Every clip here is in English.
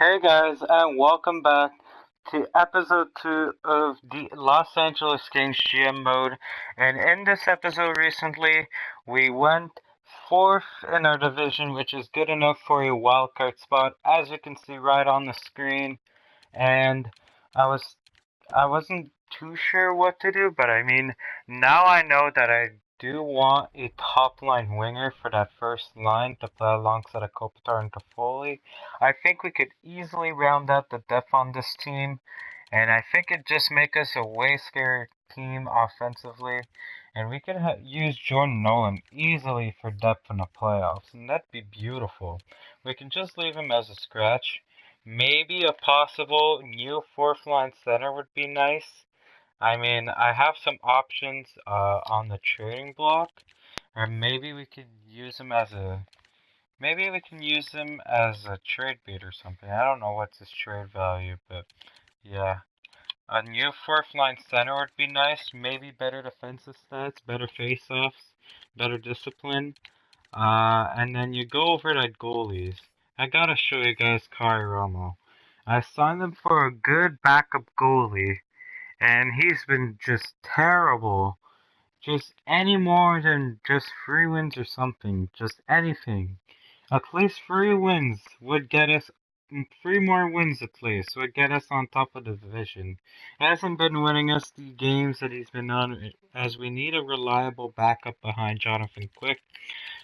Hey guys, and welcome back to episode 2 of the Los Angeles Kings GM mode. And in this episode recently, we went 4th in our division, which is good enough for a wildcard spot, as you can see right on the screen. And I was I wasn't too sure what to do, but I mean, now I know that I do want a top line winger for that first line to play alongside a Kopitar and Toffoli. I think we could easily round out the depth on this team, and I think it'd just make us a way scarier team offensively, and we could use Jordan Nolan easily for depth in the playoffs, and that'd be beautiful. We can just leave him as a scratch. Maybe a possible new fourth line center would be nice. I mean, I have some options on the trading block, or maybe we can use him as a trade bait or something. I don't know what's his trade value, but yeah, a new fourth line center would be nice. Maybe better defensive stats, better faceoffs, better discipline. And then you go over to goalies. I gotta show you guys Kari Romo. I signed him for a good backup goalie, and he's been just terrible. Just any more than just 3 wins or something. Just anything. At least 3 wins would get us 3 more wins at least would get us on top of the division. He hasn't been winning us the games that he's been on, as we need a reliable backup behind Jonathan Quick.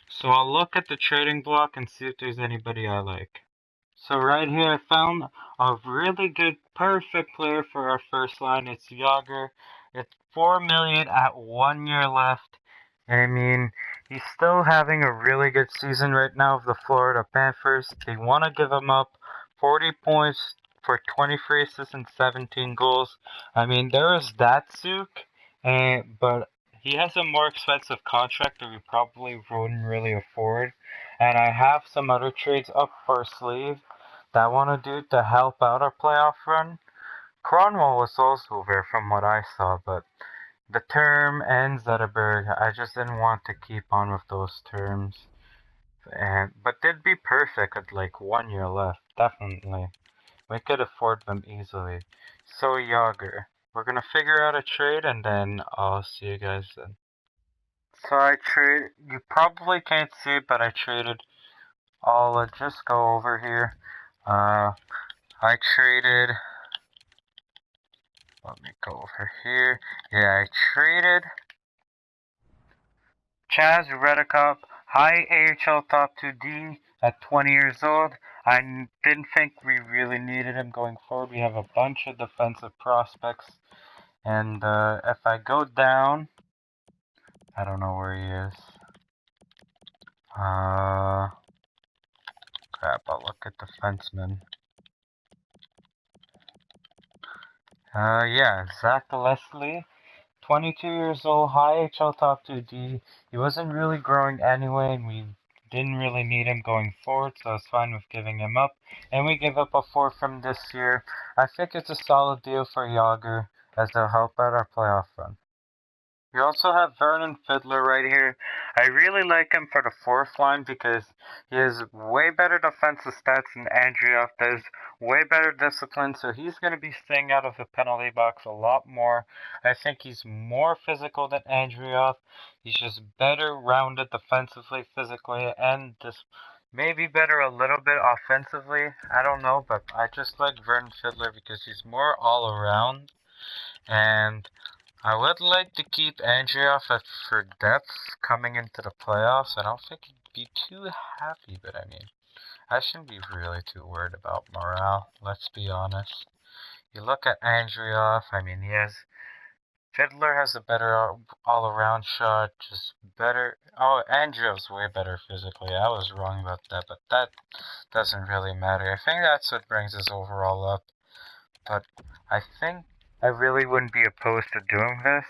So I'll look at the trading block and see if there's anybody I like. So right here I found a really good, perfect player for our first line. It's Yager. It's 4 million at 1 year left. I mean, he's still having a really good season right now of the Florida Panthers. They want to give him up 40 points for 23 assists and 17 goals. I mean, there is that Suk, but he has a more expensive contract that we probably wouldn't really afford. And I have some other trades up for sleeve that I want to do to help out our playoff run. Cronwall was also there from what I saw, but the term and Zetterberg, I just didn't want to keep on with those terms. But they'd be perfect at like 1 year left, definitely. We could afford them easily. So Yager, we're gonna figure out a trade and then I'll see you guys then. So I trade. You probably can't see it, but I traded. I'll just go over here. Uh, I traded. Let me go over here. Yeah, I traded Chaz Redekop, high AHL top 2D at 20 years old. I didn't think we really needed him going forward. We have a bunch of defensive prospects. And if I go down, I don't know where he is. Crap, I'll look at defensemen. Yeah, Zach Leslie, 22 years old, high HL top 2D. He wasn't really growing anyway, and we didn't really need him going forward, so I was fine with giving him up. And we gave up a 4 from this year. I think it's a solid deal for Yager, as they'll help out our playoff run. We also have Vernon Fiddler right here. I really like him for the fourth line because he has way better defensive stats than Andreoff does, way better discipline, so he's going to be staying out of the penalty box a lot more. I think he's more physical than Andreoff. He's just better rounded defensively, physically, and just maybe better a little bit offensively. I don't know, but I just like Vernon Fiddler because he's more all around. And I would like to keep Andreoff for depth coming into the playoffs. I don't think he'd be too happy, but I mean, I shouldn't be really too worried about morale, let's be honest. You look at Andreoff, I mean, Fiddler has a better all-around shot, just better. Oh, Andreoff's way better physically. I was wrong about that, but that doesn't really matter. I think that's what brings us overall up. But I think I really wouldn't be opposed to doing this.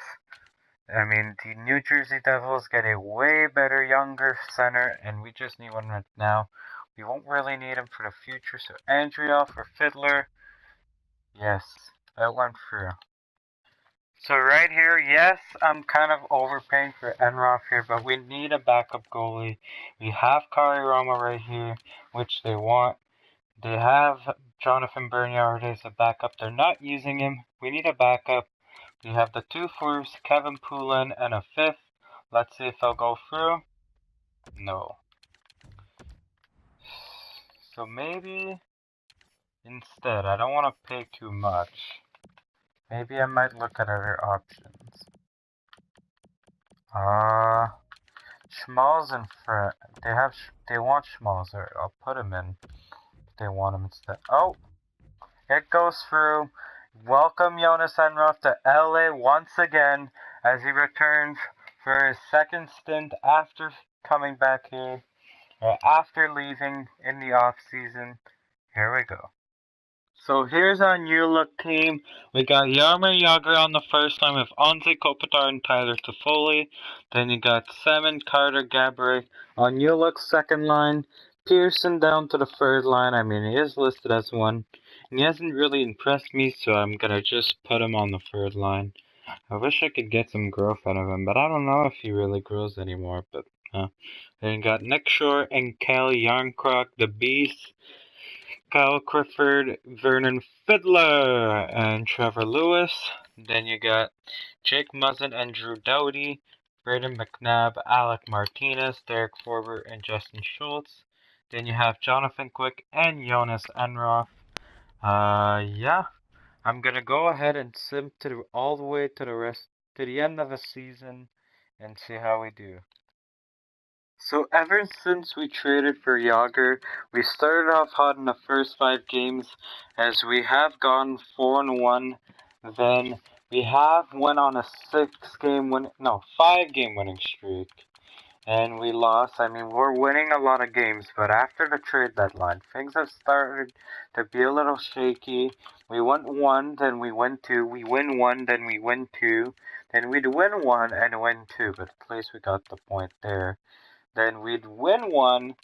I mean, the New Jersey Devils get a way better younger center, and we just need one right now. We won't really need him for the future, so Andreoff or Fiddler, yes, that went through. So right here, yes, I'm kind of overpaying for Enroth here, but we need a backup goalie. We have Kari Roma right here, which they want. They have Jonathan Bernard as a backup. They're not using him. We need a backup. We have the 2 fourths, Kevin Poulin, and a 5th. Let's see if they'll go through. No. So maybe instead, I don't want to pay too much. Maybe I might look at other options. Schmalz and Fred. They want Schmalz. I'll put him in. If they want him instead. Oh, it goes through. Welcome Jonas Enroth to LA once again as he returns for his second stint after coming back here, or after leaving in the off season. Here we go. So here's our new look team. We got Jaromir Jagr on the first line with Anze Kopitar and Tyler Toffoli. Then you got Salmon, Carter, Gaborik on new look second line. Pearson down to the third line. I mean, he is listed as one. And he hasn't really impressed me, so I'm gonna just put him on the third line. I wish I could get some growth out of him, but I don't know if he really grows anymore. But then you got Nick Shore and Cal Yarncroc, the Beast. Kyle Clifford, Vernon Fiddler, and Trevor Lewis. Then you got Jake Muzzin and Drew Doughty, Braden McNabb, Alec Martinez, Derek Forbert, and Justin Schultz. Then you have Jonathan Quick and Jonas Enroth. Yeah, I'm gonna go ahead and sim to all the way to the end of the season and see how we do. So ever since we traded for Jagr, we started off hot in the first 5 games, as we have gone 4-1. Then we have went on a 5-game winning streak, and we lost. I mean, we're winning a lot of games, but after the trade deadline, things have started to be a little shaky. We win 1, then we win 2. We win 1, then we win 2. Then we'd win 1 and win 2, but at least we got the point there. Then we'd win 1,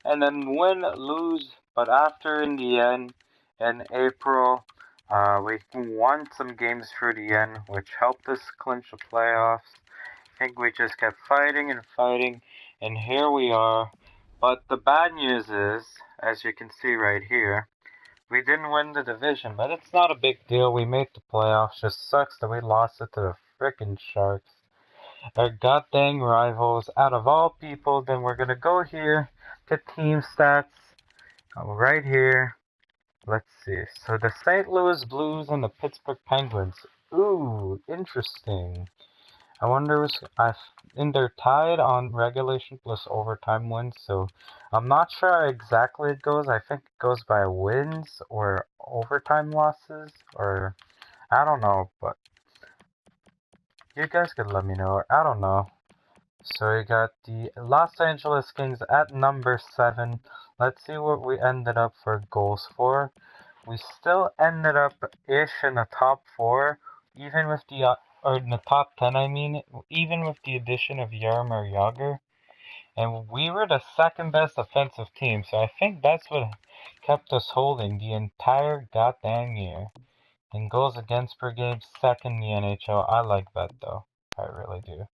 and then lose. But after, in the end, in April, we won some games through the end, which helped us clinch the playoffs. I think we just kept fighting and fighting, and here we are. But the bad news is, as you can see right here, we didn't win the division, but it's not a big deal. We made the playoffs. Just sucks that we lost it to the frickin' Sharks. Our goddamn rivals, out of all people. Then we're gonna go here to team stats right here. Let's see. So the St. Louis Blues and the Pittsburgh Penguins. Ooh, interesting. I wonder and they're tied on regulation plus overtime wins, so I'm not sure how exactly it goes. I think it goes by wins or overtime losses, or I don't know, but you guys could let me know. I don't know. So we got the Los Angeles Kings at number 7. Let's see what we ended up for goals for. We still ended up ish in the top 4, even with the or in the top 10. I mean, even with the addition of Jaromir Jagr, and we were the second best offensive team. So I think that's what kept us holding the entire goddamn year. And goals against per game, second in the NHL. I like that though. I really do.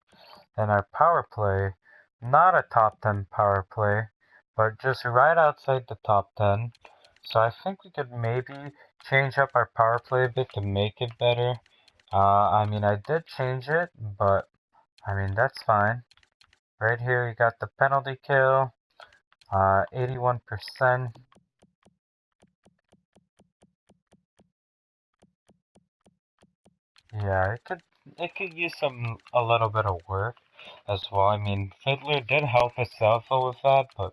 And our power play, not a top 10 power play, but just right outside the top 10. So I think we could maybe change up our power play a bit to make it better. I mean, I did change it, but I mean, that's fine. Right here, you got the penalty kill, 81%. Yeah, it could use a little bit of work as well. I mean, Fiddler did help us out with that, but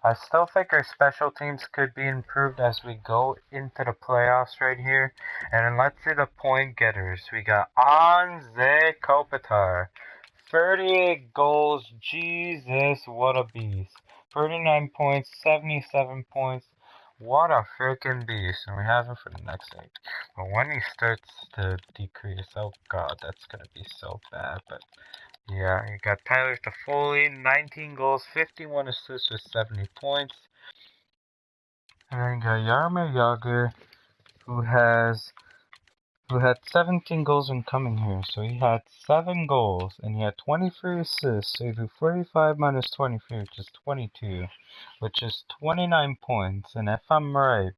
I still think our special teams could be improved as we go into the playoffs right here. And then let's see the point getters. We got Anze Kopitar, 38 goals. Jesus, what a beast! 39 points, 77 points. What a freaking beast. And we have him for the next 8. But when he starts to decrease, oh god, that's gonna be so bad. But yeah, you got Tyler Toffoli, 19 goals, 51 assists with 70 points. And then you got Jaromir Jagr, who has who had 17 goals when coming here. So he had 7 goals, and he had 23 assists. So you do 45 minus 23, which is 22, which is 29 points. And if I'm right,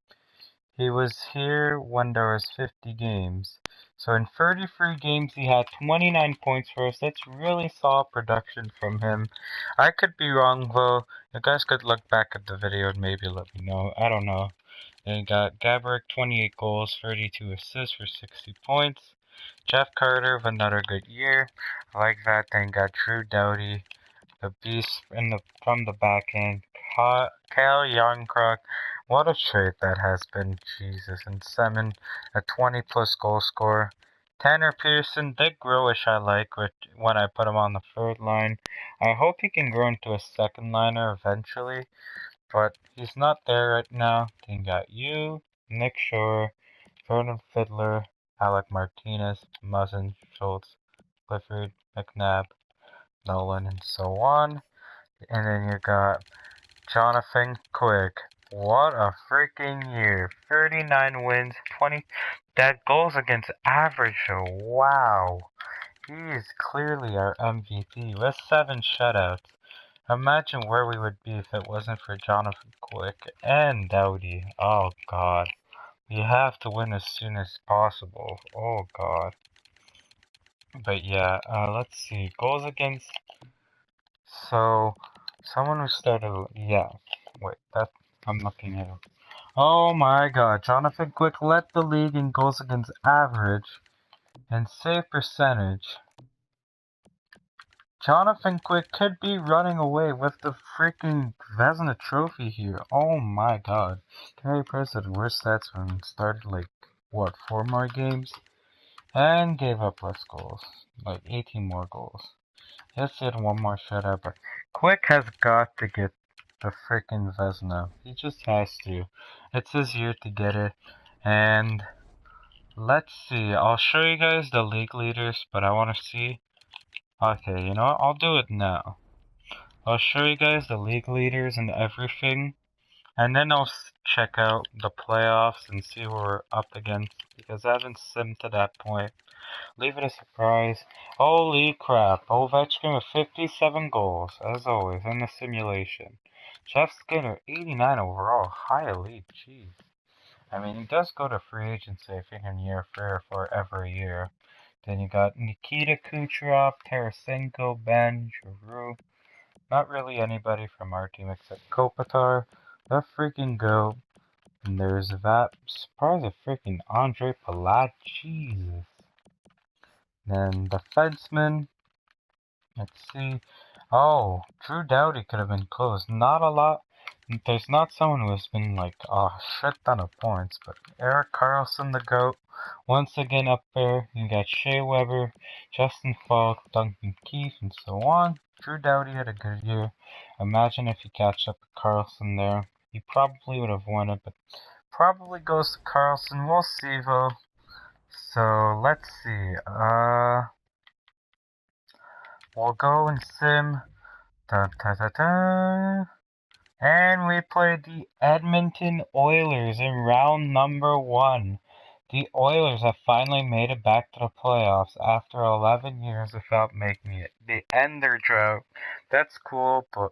he was here when there was 50 games. So in 33 games, he had 29 points for us. That's really solid production from him. I could be wrong, though. You guys could look back at the video and maybe let me know. I don't know. Then you got Gabrick, 28 goals, 32 assists for 60 points. Jeff Carter with another good year. I like that. Then you got Drew Doughty, the beast from the back end. Kyle Yarncroc. What a trade that has been. Jesus. And Semin, a 20-plus goal scorer. Tanner Pearson did grow, which I like when I put him on the third line. I hope he can grow into a second liner eventually, but he's not there right now. Then you got you, Nick Shore, Vernon Fiddler, Alec Martinez, Muzzin, Schultz, Clifford, McNabb, Nolan, and so on. And then you got Jonathan Quick. What a freaking year. 39 wins, 20 dead goals against average. Wow. He is clearly our MVP with 7 shutouts. Imagine where we would be if it wasn't for Jonathan Quick and Doughty. Oh god. We have to win as soon as possible. Oh god. But yeah, let's see. Goals against... So, someone who started... Yeah. Wait, I'm looking at it. Oh my god. Jonathan Quick led the league in goals against average and save percentage. Jonathan Quick could be running away with the freaking Vezina trophy here. Oh my god. Gary Price had worse stats when started like, what, 4 more games? And gave up less goals. Like 18 more goals. Yes, he had 1 more shutout, but Quick has got to get the freaking Vezina. He just has to. It's his year to get it. And let's see. I'll show you guys the league leaders, but I want to see. Okay, you know what? I'll do it now. I'll show you guys the league leaders and everything, and then I'll check out the playoffs and see who we're up against, because I haven't simmed to that point. Leave it a surprise. Holy crap, Ovechkin with 57 goals, as always, in the simulation. Jeff Skinner, 89 overall, high elite, jeez. I mean, he does go to free agency, I think, in year 3 or 4 every year. Then you got Nikita Kucherov, Tarasenko, Ben, Giroux. Not really anybody from our team except Kopitar. The freaking goat. And there's that surprise of freaking Andre Palat. Jesus. Then defenseman. Let's see. Oh, Drew Doughty could have been close. Not a lot. There's not someone who has been like a shit ton of points, but Erik Karlsson, the GOAT, once again up there. You got Shea Weber, Justin Falk, Duncan Keith, and so on. Drew Doughty had a good year. Imagine if you catch up with Karlsson there. He probably would have won it, but probably goes to Karlsson. We'll see though. So let's see. We'll go and sim. Da, da, da, da. And we played the Edmonton Oilers in round number 1. The Oilers have finally made it back to the playoffs after 11 years without making it. They end their drought. That's cool, but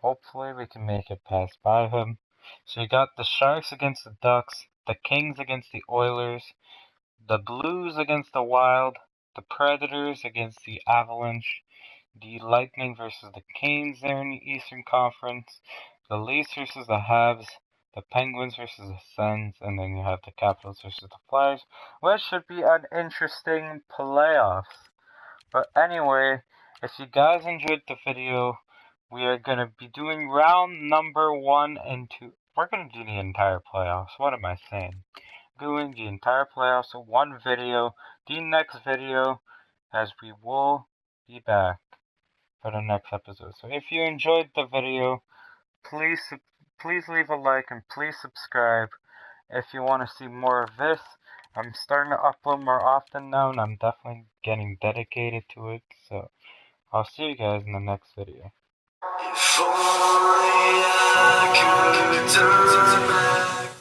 hopefully we can make it past by them. So you got the Sharks against the Ducks, the Kings against the Oilers, the Blues against the Wild, the Predators against the Avalanche, the Lightning versus the Canes there in the Eastern Conference, the Leafs versus the Habs, the Penguins versus the Sens, and then you have the Capitals versus the Flyers, which should be an interesting playoffs. But anyway, if you guys enjoyed the video, we are going to be doing round number 1 and 2. We're going to do the entire playoffs. What am I saying? Doing the entire playoffs in one video. The next video, as we will be back for the next episode. So if you enjoyed the video, please leave a like and please subscribe if you want to see more of this. I'm starting to upload more often now, and I'm definitely getting dedicated to it. So I'll see you guys in the next video. If only I could turn back.